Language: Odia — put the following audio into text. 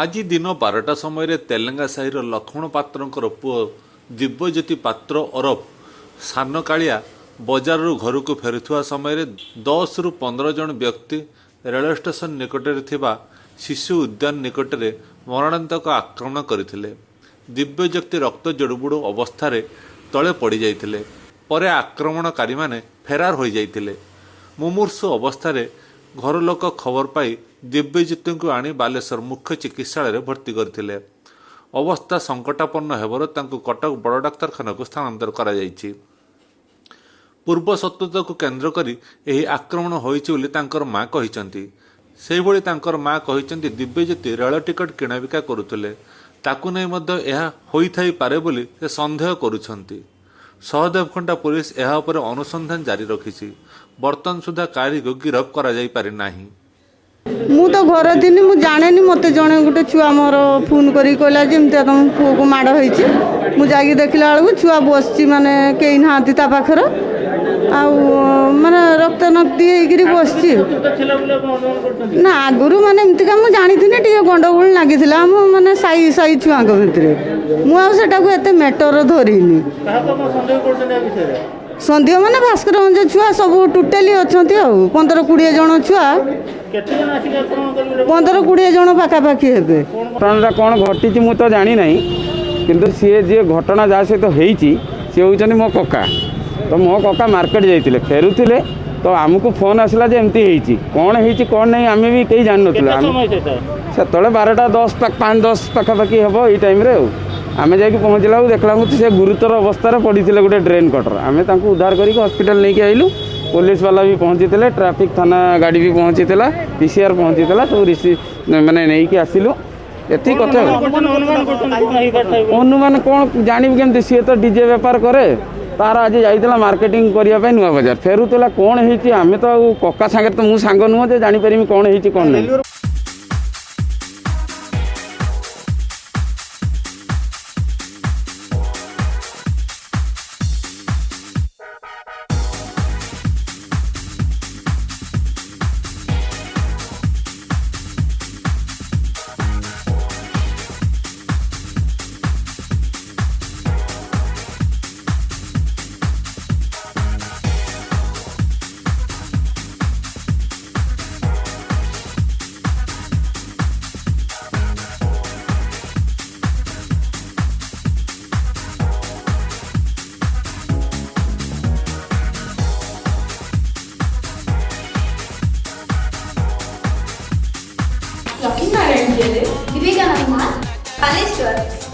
ଆଜି ଦିନ 12ଟା ସମୟରେ ତେଲେଙ୍ଗା ସାହିର ଲକ୍ଷ୍ମଣ ପାତ୍ରଙ୍କର ପୁଅ ଦିବ୍ୟଜ୍ୟୋତି ପାତ୍ର ଓରଫ ସାନ କାଳିଆ ବଜାରରୁ ଘରକୁ ଫେରୁଥିବା ସମୟରେ 10ରୁ 15 ଜଣ ବ୍ୟକ୍ତି ରେଳ ଷ୍ଟେସନ ନିକଟରେ ଥିବା ଶିଶୁ ଉଦ୍ୟାନ ନିକଟରେ ମରଣାନ୍ତକ ଆକ୍ରମଣ କରିଥିଲେ। ଦିବ୍ୟଜ୍ୟୋତି ରକ୍ତ ଜୁଡ଼ୁବୁଡ଼ୁ ଅବସ୍ଥାରେ ତଳେ ପଡ଼ିଯାଇଥିଲେ। ପରେ ଆକ୍ରମଣକାରୀମାନେ ଫେରାର ହୋଇଯାଇଥିଲେ। ମୁମୂର୍ଷୁ ଅବସ୍ଥାରେ ଘରଲୋକ ଖବର ପାଇ ଦିବ୍ୟଜ୍ୟୋତିଙ୍କୁ ଆଣି ବାଲେଶ୍ୱର ମୁଖ୍ୟ ଚିକିତ୍ସାଳୟରେ ଭର୍ତ୍ତି କରିଥିଲେ। ଅବସ୍ଥା ସଙ୍କଟାପନ୍ନ ହେବାରୁ ତାଙ୍କୁ କଟକ ବଡ଼ ଡାକ୍ତରଖାନାକୁ ସ୍ଥାନାନ୍ତର କରାଯାଇଛି। ପୂର୍ବ ଶତ୍ରୁତାକୁ କେନ୍ଦ୍ର କରି ଏହି ଆକ୍ରମଣ ହୋଇଛି ବୋଲି ତାଙ୍କର ମା କହିଛନ୍ତି। ସେହିଭଳି ତାଙ୍କର ମା କହିଛନ୍ତି ଦିବ୍ୟଜ୍ୟୋତି ରେଳ ଟିକଟ କିଣାବିକା କରୁଥିଲେ। ତାକୁ ନେଇ ମଧ୍ୟ ଏହା ହୋଇଥାଇପାରେ ବୋଲି ସେ ସନ୍ଦେହ କରୁଛନ୍ତି। ସହଦେବଖୁଣ୍ଟା ପୁଲିସ ଏହା ଉପରେ ଅନୁସନ୍ଧାନ ଜାରି ରଖିଛି। ବର୍ତ୍ତମାନ ସୁଦ୍ଧା କାହାରିକୁ ଗିରଫ କରାଯାଇପାରି ନାହିଁ। ମୁଁ ତ ଘର ଥିଲି, ମୁଁ ଜାଣେନି। ମୋତେ ଜଣେ ଗୋଟେ ଛୁଆ ମୋର ଫୋନ୍ କରିକି କହିଲା ଯେ ଏମିତି ତମ ପୁଅକୁ ମାଡ଼ ହେଇଛି। ମୁଁ ଯାଇକି ଦେଖିଲା ବେଳକୁ ଛୁଆ ବସିଛି, ମାନେ କେହି ନାହାନ୍ତି ତା ପାଖରେ, ଆଉ ମାନେ ରକ୍ତ ନକ୍ତି ହେଇକିରି ବସିଛି। ନା ଆଗରୁ ମାନେ ଏମିତିକା ମୁଁ ଜାଣିଥିଲି ଟିକେ ଗଣ୍ଡଗୋଳ ଲାଗିଥିଲା ଆମ ମାନେ ସାହି ଛୁଆଙ୍କ ଭିତରେ। ମୁଁ ଆଉ ସେଟାକୁ ଏତେ ମ୍ୟାଟର ଧରିନି। ସନ୍ଦେହ ମାନେ ଭାସ୍କରଗଞ୍ଜ ଛୁଆ ସବୁ ଟୋଟାଲି ଅଛନ୍ତି, ଆଉ 15-20 ଜଣ ଛୁଆ, 15-20 ଜଣ ପାଖାପାଖି ହେବେ। ଘଟଣାଟା କ'ଣ ଘଟିଛି ମୁଁ ତ ଜାଣିନାହିଁ, କିନ୍ତୁ ସିଏ ଯିଏ ଘଟଣା ଯାହା ସହିତ ହେଇଛି ସିଏ ହେଉଛନ୍ତି ମୋ କକା। ତ ମୋ କକା ମାର୍କେଟ ଯାଇଥିଲେ, ଫେରୁଥିଲେ, ତ ଆମକୁ ଫୋନ୍ ଆସିଲା ଯେ ଏମିତି ହେଇଛି। କ'ଣ ହେଇଛି କ'ଣ ନାହିଁ ଆମେ ବି କେହି ଜାଣିନଥିଲୁ। ସେତେବେଳେ 12ଟା 5-10 ପାଖାପାଖି ହେବ ଏଇ ଟାଇମ୍ରେ। ଆଉ ଆମେ ଯାଇକି ପହଞ୍ଚିଲା ବେଳକୁ ଦେଖିଲା ବେଳକୁ ସେ ଗୁରୁତର ଅବସ୍ଥାରେ ପଡ଼ିଥିଲେ ଗୋଟେ ଡ୍ରେନ୍ କଟର। ଆମେ ତାଙ୍କୁ ଉଦ୍ଧାର କରିକି ହସ୍ପିଟାଲ ନେଇକି ଆଇଲୁ। ପୋଲିସ ବାଲା ବି ପହଞ୍ଚିଥିଲେ, ଟ୍ରାଫିକ୍ ଥାନା ଗାଡ଼ି ବି ପହଞ୍ଚିଥିଲା, PCR ପହଞ୍ଚିଥିଲା, ସବୁ ମାନେ ନେଇକି ଆସିଲୁ। ଏତିକି କଥା। ଅନୁମାନ କ'ଣ ଜାଣିବୁ କେମିତି? ସିଏ ତ ଡିଜେ ବେପାର କରେ, ତାର ଆଜି ଯାଇଥିଲା ମାର୍କେଟିଂ କରିବା ପାଇଁ ନୂଆ ବଜାର, ଫେରୁଥିଲା। କ'ଣ ହେଇଛି ଆମେ ତ ଆଉ କକା ସାଙ୍ଗରେ ତ ମୁଁ ସାଙ୍ଗ ନୁହଁ ଯେ ଜାଣିପାରିବି କ'ଣ ହେଇଛି କ'ଣ ନାହିଁ। लक्ष्मीनारायण ज्वेलर्स, विवेकानंद मार्ग, बालेश्वर।